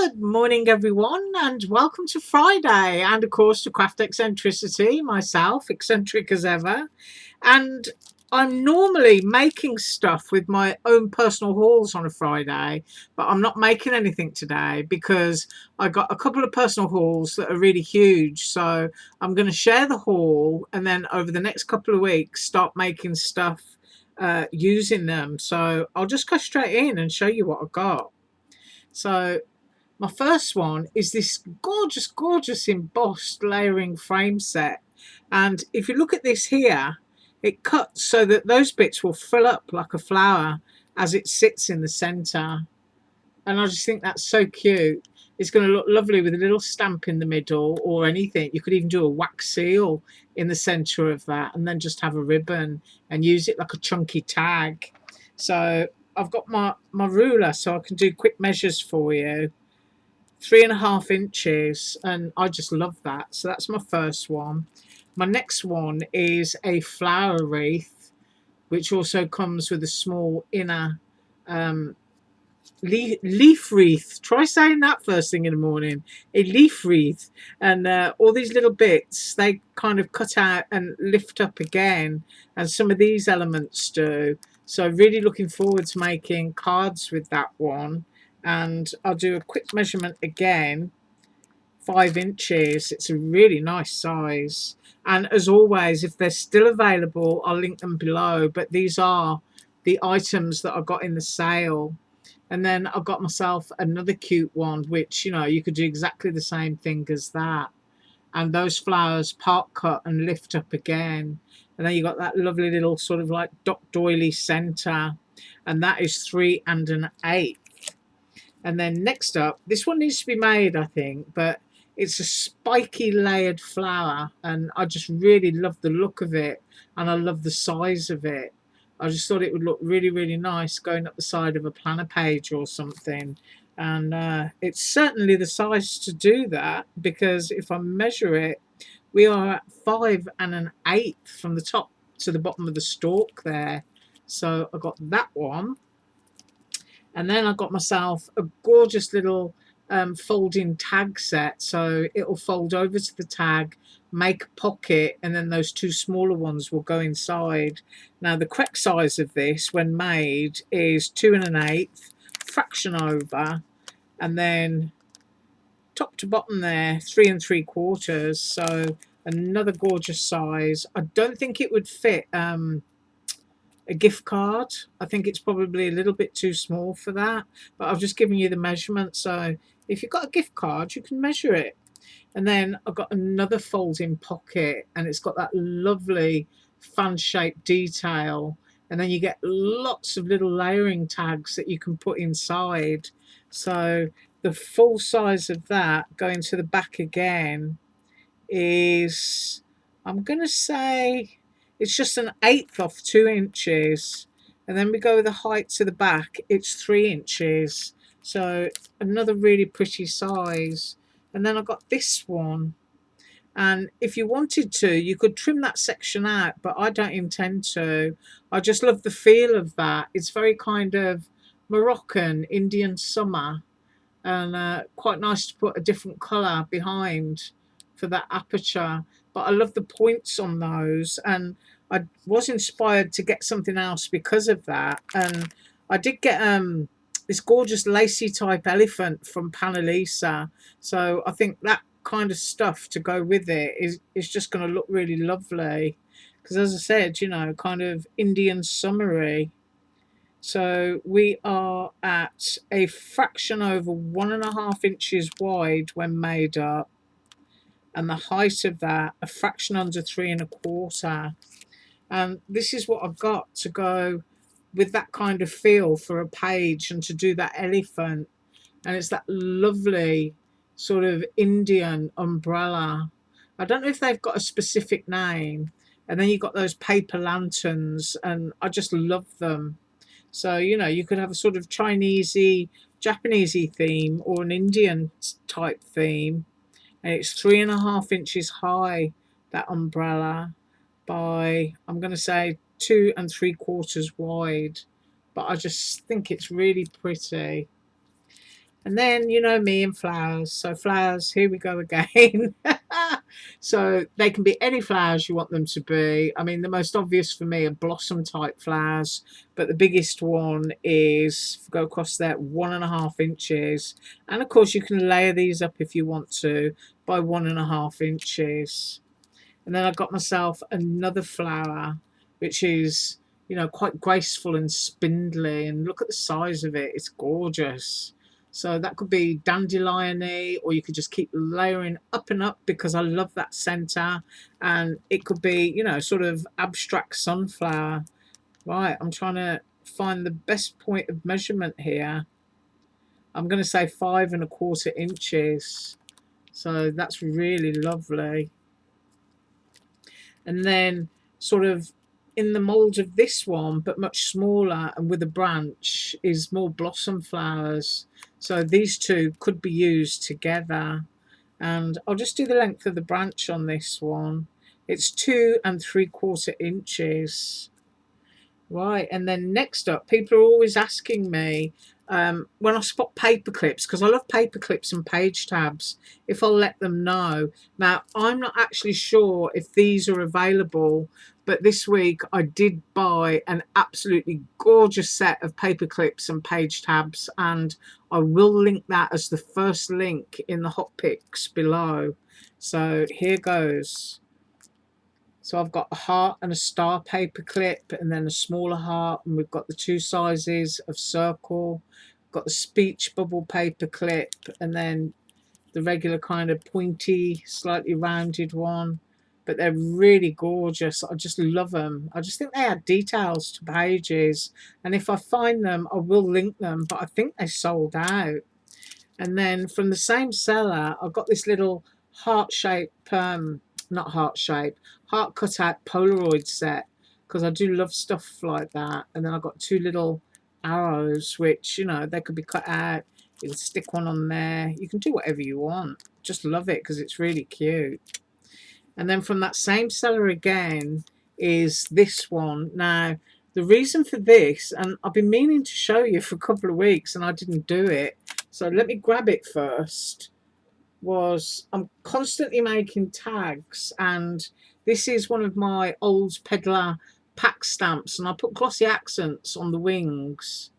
Good morning, everyone, and welcome to Friday, and of course to Craft Eccentricity, myself, eccentric as ever. And I'm normally making stuff with my own personal hauls on a Friday, but I'm not making anything today because I got a couple of personal hauls that are really huge. So I'm going to share the haul and then over the next couple of weeks start making stuff using them. So I'll just go straight in and show you what I got. So my first one is this gorgeous embossed layering frame set. And if you look at this here, it cuts so that those bits will fill up like a flower as it sits in the center. And I just think that's so cute. It's going to look lovely with a little stamp in the middle or anything. You could even do a wax seal in the center of that and then just have a ribbon and use it like a chunky tag. So I've got my ruler so I can do quick measures for you. 3.5 inches, and I just love that. So that's my first one. My next one is a flower wreath, which also comes with a small inner leaf wreath. Try saying that first thing in the morning. A leaf wreath, and all these little bits they kind of cut out and lift up again, and some of these elements do. So really looking forward to making cards with that one. And I'll do a quick measurement again. 5 inches. It's a really nice size, and as always, if they're still available, I'll link them below. But these are the items that I got in the sale. And then I got myself another cute one, which you could do exactly the same thing as that, and those flowers part cut and lift up again. And then you got that lovely little sort of like dot doily center, and that is 3 1/8. And then next up, this one needs to be made, I think, but it's a spiky layered flower, and I just really love the look of it, and I love the size of it. I just thought it would look really nice going up the side of a planner page or something. And it's certainly the size to do that, because if I measure it, we are at 5 1/8 from the top to the bottom of the stalk there. So I got that one. And then I got myself a gorgeous little folding tag set. So it'll fold over to the tag, make a pocket, and then those two smaller ones will go inside. Now the correct size of this when made is 2 1/8, fraction over, and then top to bottom there 3 3/4. So another gorgeous size. I don't think it would fit a gift card. I think it's probably a little bit too small for that, but I've just given you the measurement. So if you've got a gift card, you can measure it. And then I've got another folding pocket, and it's got that lovely fan shaped detail. And then you get lots of little layering tags that you can put inside. So the full size of that going to the back again is, I'm going to say, it's just 1/8 off 2 inches. And then we go with the height to the back, it's 3 inches. So another really pretty size. And then I got this one. And if you wanted to, you could trim that section out, but I don't intend to. I just love the feel of that. It's very kind of Moroccan Indian summer, and quite nice to put a different colour behind for that aperture. But I love the points on those, and I was inspired to get something else because of that. And I did get this gorgeous lacy type elephant from Panalisa, so I think that kind of stuff to go with it is just going to look really lovely, because as I said, kind of Indian summery. So we are at a fraction over 1.5 inches wide when made up, and the height of that a fraction under 3 1/4. And this is what I've got to go with that kind of feel for a page and to do that elephant. And it's that lovely sort of Indian umbrella. I don't know if they've got a specific name. And then you've got those paper lanterns, and I just love them. So, you could have a sort of Chinesey, Japanesey theme or an Indian type theme. And it's 3.5 inches high, that umbrella, by, I'm going to say, 2 3/4 wide. But I just think it's really pretty. And then, you know me and flowers. So flowers, here we go again. So they can be any flowers you want them to be. I mean, the most obvious for me are blossom type flowers, but the biggest one is, go across there, 1.5 inches. And of course you can layer these up if you want to by 1.5 inches. And then I got myself another flower, which is, you know, quite graceful and spindly. And look at the size of it. It's gorgeous. So that could be dandelion-y, or you could just keep layering up and up because I love that center. And it could be, you know, sort of abstract sunflower. Right, I'm trying to find the best point of measurement here. I'm going to say 5.25 inches. So that's really lovely. And then sort of in the mould of this one, but much smaller and with a branch, is more blossom flowers. So these two could be used together. And I'll just do the length of the branch on this one. It's 2.75 inches. Right, and then next up, people are always asking me when I spot paper clips, because I love paper clips and page tabs, if I'll let them know. Now, I'm not actually sure if these are available, but this week I did buy an absolutely gorgeous set of paper clips and page tabs, and I will link that as the first link in the hot picks below. So here goes. So I've got a heart and a star paper clip, and then a smaller heart, and we've got the two sizes of circle. Got the speech bubble paper clip, and then the regular kind of pointy, slightly rounded one. But they're really gorgeous. I just love them. I just think they add details to pages. And if I find them, I will link them. But I think they sold out. And then from the same seller, I've got this little heart shape, not heart shape, heart cut out Polaroid set, because I do love stuff like that. And then I've got two little arrows, which, you know, they could be cut out. You can stick one on there. You can do whatever you want. Just love it because it's really cute. And then from that same seller again is this one. Now, the reason for this, and I've been meaning to show you for a couple of weeks and I didn't do it, so let me grab it first, was I'm constantly making tags, and this is one of my old Peddler pack stamps, and I put glossy accents on the wings.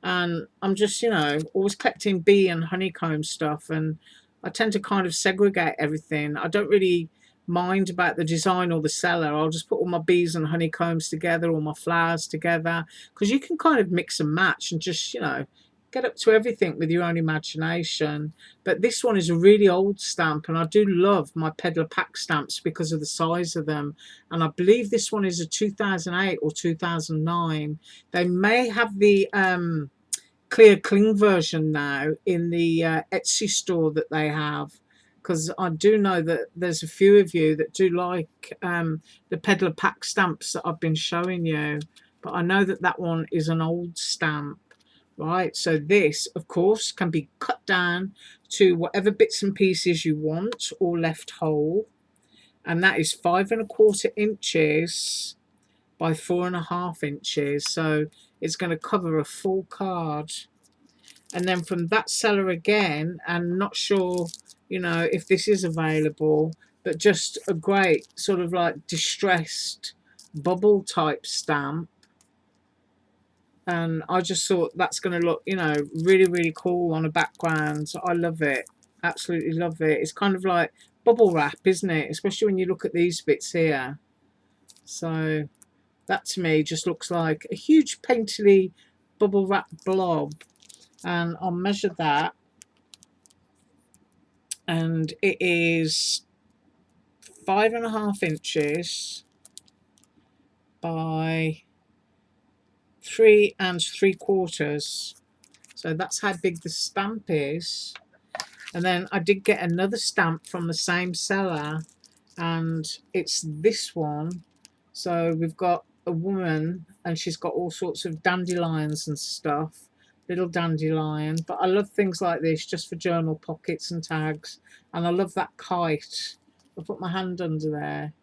And I'm just, you know, always collecting bee and honeycomb stuff, and I tend to kind of segregate everything. I don't really mind about the design or the seller. I'll just put all my bees and honeycombs together, all my flowers together, because you can kind of mix and match and just, you know, get up to everything with your own imagination. But this one is a really old stamp, and I do love my Peddler pack stamps because of the size of them. And I believe this one is a 2008 or 2009. They may have the clear cling version now in the Etsy store that they have, because I do know that there's a few of you that do like the Peddler pack stamps that I've been showing you. But I know that that one is an old stamp. Right, so this, of course, can be cut down to whatever bits and pieces you want or left whole. And that is 5.25 inches by 4.5 inches. So it's going to cover a full card. And then from that seller again, and not sure, you know, if this is available, but just a great sort of like distressed bubble type stamp. And I just thought that's going to look, you know, really, really cool on a background. So I love it. Absolutely love it. It's kind of like bubble wrap, isn't it? Especially when you look at these bits here. So that to me just looks like a huge painterly bubble wrap blob. And I'll measure that. And it is 5.5 inches by 3.75. So that's how big the stamp is. And then I did get another stamp from the same seller, and it's this one. So we've got a woman, and she's got all sorts of dandelions and stuff, little dandelion. But I love things like this just for journal pockets and tags. And I love that kite. I'll put my hand under there.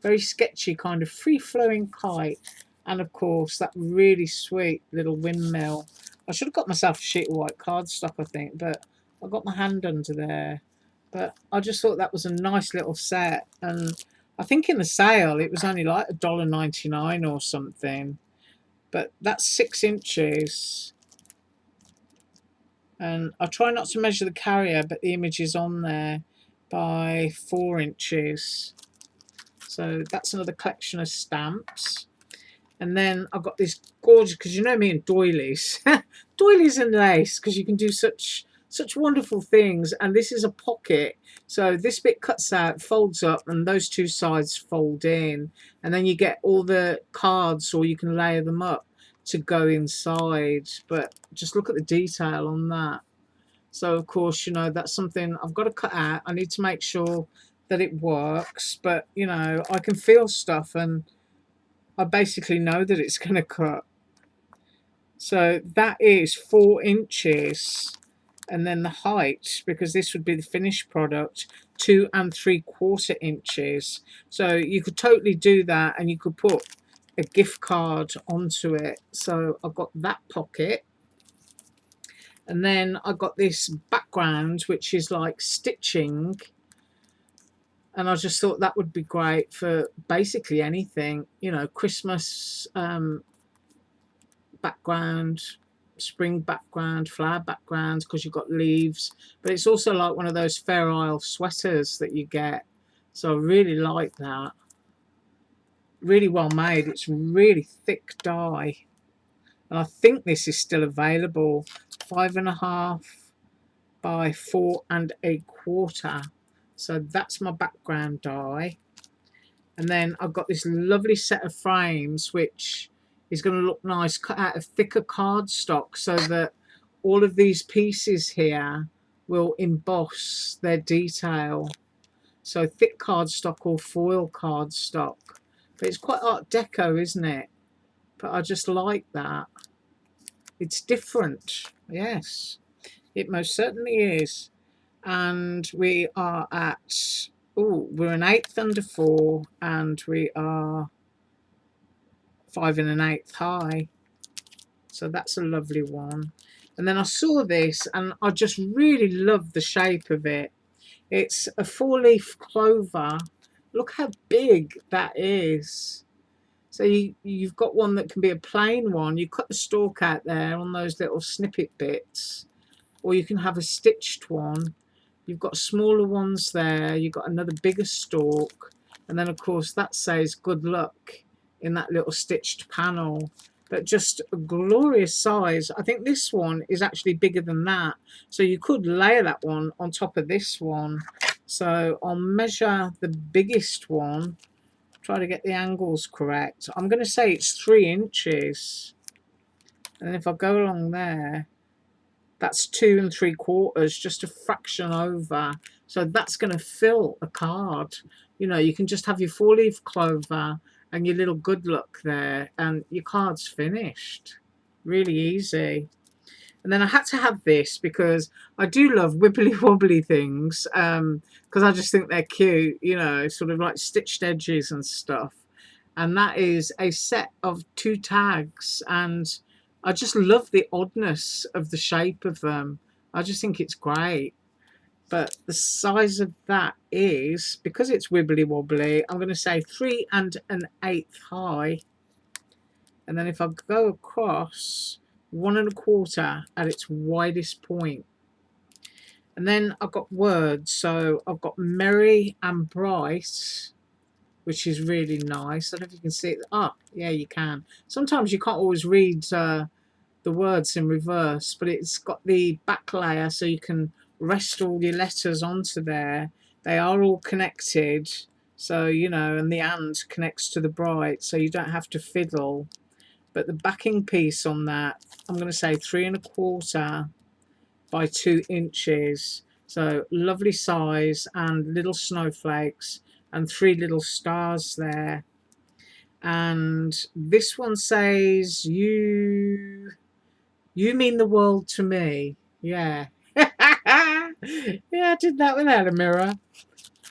Very sketchy, kind of free-flowing kite. And of course that really sweet little windmill. I should have got myself a sheet of white cardstock, I think, but I got my hand under there. But I just thought that was a nice little set, and I think in the sale it was only like $1.99 or something. But that's 6 inches, and I try not to measure the carrier, but the image is on there by 4 inches. So that's another collection of stamps. And then I've got this gorgeous, because you know me and doilies, doilies and lace, because you can do such wonderful things. And this is a pocket, so this bit cuts out, folds up, and those two sides fold in, and then you get all the cards, or you can layer them up to go inside. But just look at the detail on that. So of course, you know, that's something I've got to cut out. I need to make sure that it works, but you know, I can feel stuff, and I basically know that it's going to cut. So that is 4 inches, and then the height, because this would be the finished product, 2 3/4 inches. So you could totally do that, and you could put a gift card onto it. So I've got that pocket, and then I've got this background which is like stitching, and I just thought that would be great for basically anything, you know, Christmas background, spring background, flower backgrounds, because you've got leaves. But it's also like one of those Fair Isle sweaters that you get. So I really like that. Really well made. It's really thick dye, and I think this is still available. 5.5 by 4 1/4. So that's my background die. And then I've got this lovely set of frames which is going to look nice, cut out of thicker cardstock, so that all of these pieces here will emboss their detail. So thick cardstock or foil cardstock. But it's quite Art Deco, isn't it? But I just like that. It's different. Yes, it most certainly is. And we are at, oh, we're an 1/8 under 4, and we are 5 1/8 high. So that's a lovely one. And then I saw this, and I just really love the shape of it. It's a 4-leaf clover. Look how big that is. So you've got one that can be a plain one. You cut the stalk out there on those little snippet bits, or you can have a stitched one. You've got smaller ones there. You've got another bigger stalk, and then of course that says good luck in that little stitched panel. But just a glorious size. I think this one is actually bigger than that, so you could layer that one on top of this one. So I'll measure the biggest one, try to get the angles correct. I'm going to say it's 3 inches, and if I go along there, that's 2 3/4, just a fraction over. So that's going to fill a card. You know, you can just have your 4-leaf clover and your little good luck there, and your card's finished. Really easy. And then I had to have this because I do love wibbly wobbly things, because I just think they're cute, you know, sort of like stitched edges and stuff. And that is a set of 2 tags, and I just love the oddness of the shape of them. I just think it's great. But the size of that is, because it's wibbly wobbly, I'm going to say 3 1/8 high. And then if I go across, 1 1/4 at its widest point. And then I've got words. So I've got merry and bright, which is really nice. I don't know if you can see it. Ah, yeah, you can. Sometimes you can't always read the words in reverse, but it's got the back layer, so you can rest all your letters onto there. They are all connected, so you know, and the and connects to the bright, so you don't have to fiddle. But the backing piece on that, I'm going to say 3 1/4 by 2 inches. So lovely size, and little snowflakes and 3 little stars there. And this one says, you mean the world to me. Yeah. Yeah, I did that without a mirror.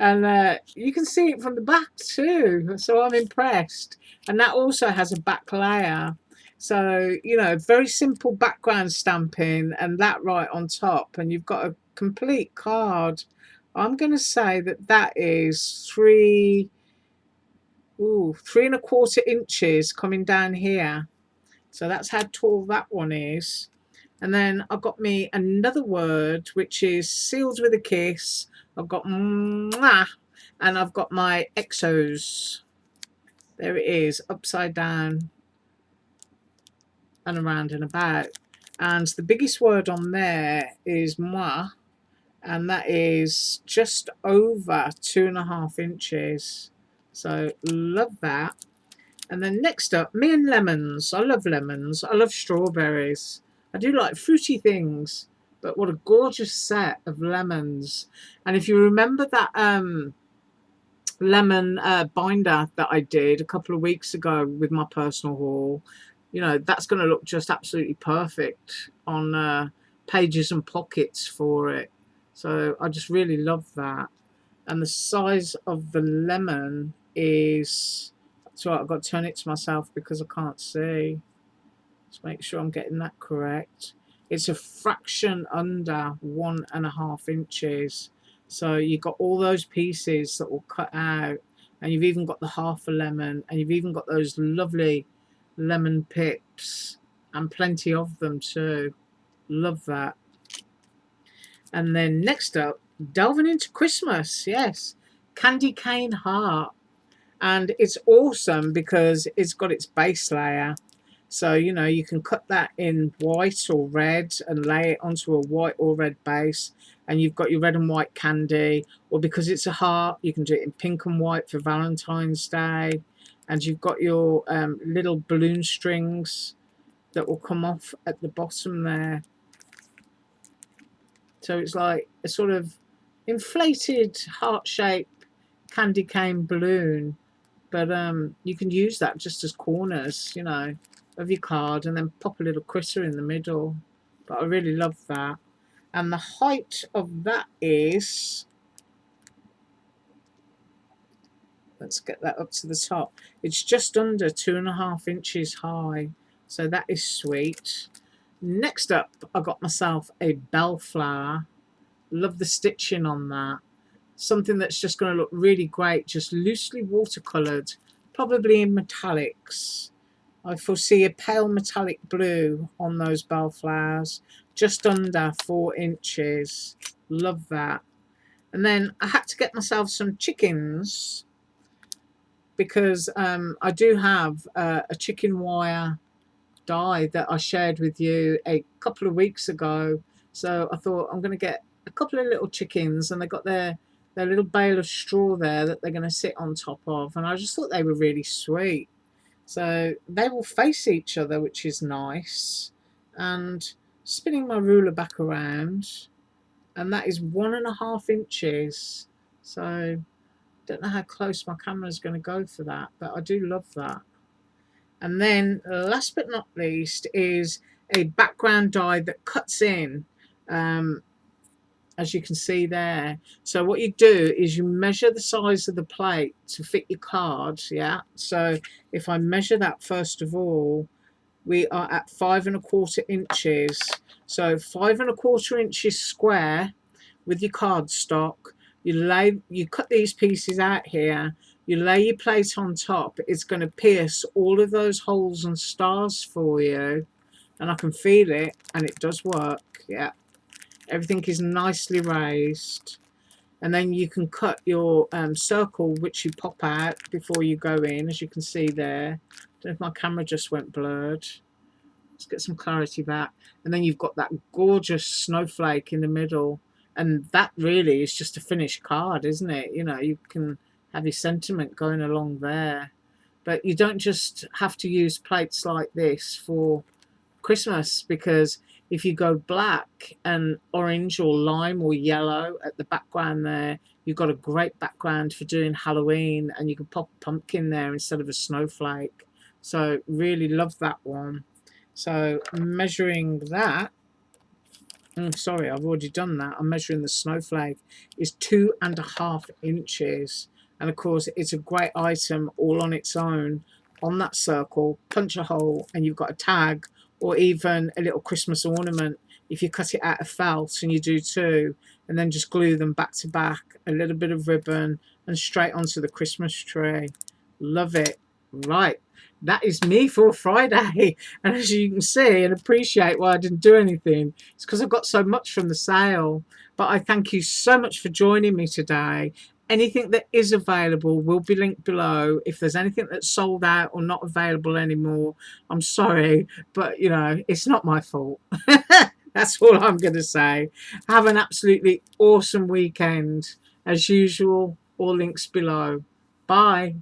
And you can see it from the back too, so I'm impressed. And that also has a back layer. So, you know, very simple background stamping and that right on top, and you've got a complete card. I'm going to say that that is three and a quarter inches coming down here. So that's how tall that one is. And then I've got me another word, which is sealed with a kiss. I've got mwah, and I've got my exos. There it is, upside down and around and about. And the biggest word on there is moi, and that is just over 2.5 inches. So love that. And then next up, me and lemons. I love lemons. I love strawberries. I do like fruity things, but what a gorgeous set of lemons. And if you remember that lemon binder that I did a couple of weeks ago with my personal haul, you know, that's going to look just absolutely perfect on pages and pockets for it. So I just really love that. And the size of the lemon is, that's right, I've got to turn it to myself because I can't see. Let's make sure I'm getting that correct. It's a fraction under 1.5 inches. So you've got all those pieces that will cut out, and you've even got the half a lemon, and you've even got those lovely lemon pips, and plenty of them too. Love that. And then next up, delving into Christmas. Yes, candy cane heart. And it's awesome because it's got its base layer. So, you know, you can cut that in white or red and lay it onto a white or red base. And you've got your red and white candy. Or because it's a heart, you can do it in pink and white for Valentine's Day. And you've got your little balloon strings that will come off at the bottom there. So it's like a sort of inflated heart-shaped candy cane balloon. But you can use that just as corners, you know, of your card, and then pop a little critter in the middle. But I really love that. And the height of that is, let's get that up to the top. It's just under 2.5 inches high. So that is sweet. Next up, I got myself a bellflower. Love the stitching on that. Something that's just going to look really great, just loosely watercoloured, probably in metallics. I foresee a pale metallic blue on those bellflowers, just under 4 inches. Love that. And then I had to get myself some chickens because I do have a chicken wire die that I shared with you a couple of weeks ago. So I thought I'm going to get a couple of little chickens, and they got their little bale of straw there that they're going to sit on top of, and I just thought they were really sweet. So they will face each other, which is nice. And spinning my ruler back around, and that is 1.5 inches. So don't know how close my camera is going to go for that, but I do love that. And then last but not least is a background die that cuts in, as you can see there. So what you do is you measure the size of the plate to fit your card. Yeah, so if I measure that, first of all, we are at 5.25 inches. So 5.25 inches square with your cardstock. You cut these pieces out here, you lay your plate on top. It's going to pierce all of those holes and stars for you, and I can feel it, and it does work. Yeah, everything is nicely raised. And then you can cut your circle, which you pop out before you go in, as you can see there. I don't know if my camera just went blurred. Let's get some clarity back. And then you've got that gorgeous snowflake in the middle, and that really is just a finished card, isn't it? You know, you can have your sentiment going along there. But you don't just have to use plates like this for Christmas, because if you go black and orange or lime or yellow at the background there, you've got a great background for doing Halloween, and you can pop a pumpkin there instead of a snowflake. So really love that one. So measuring that, sorry, I've already done that. I'm measuring the snowflake is 2.5 inches. And of course, it's a great item all on its own. on that circle, punch a hole, and you've got a tag or even a little Christmas ornament. If you cut it out of felt and you do two, and then just glue them back to back, a little bit of ribbon, and straight onto the Christmas tree. Love it. Right, that is me for Friday. And as you can see and appreciate why I didn't do anything, it's because I've got so much from the sale. But I thank you so much for joining me today. Anything that is available will be linked below. If there's anything that's sold out or not available anymore, I'm sorry, but you know, it's not my fault. That's all I'm going to say. Have an absolutely awesome weekend. As usual, all links below. Bye.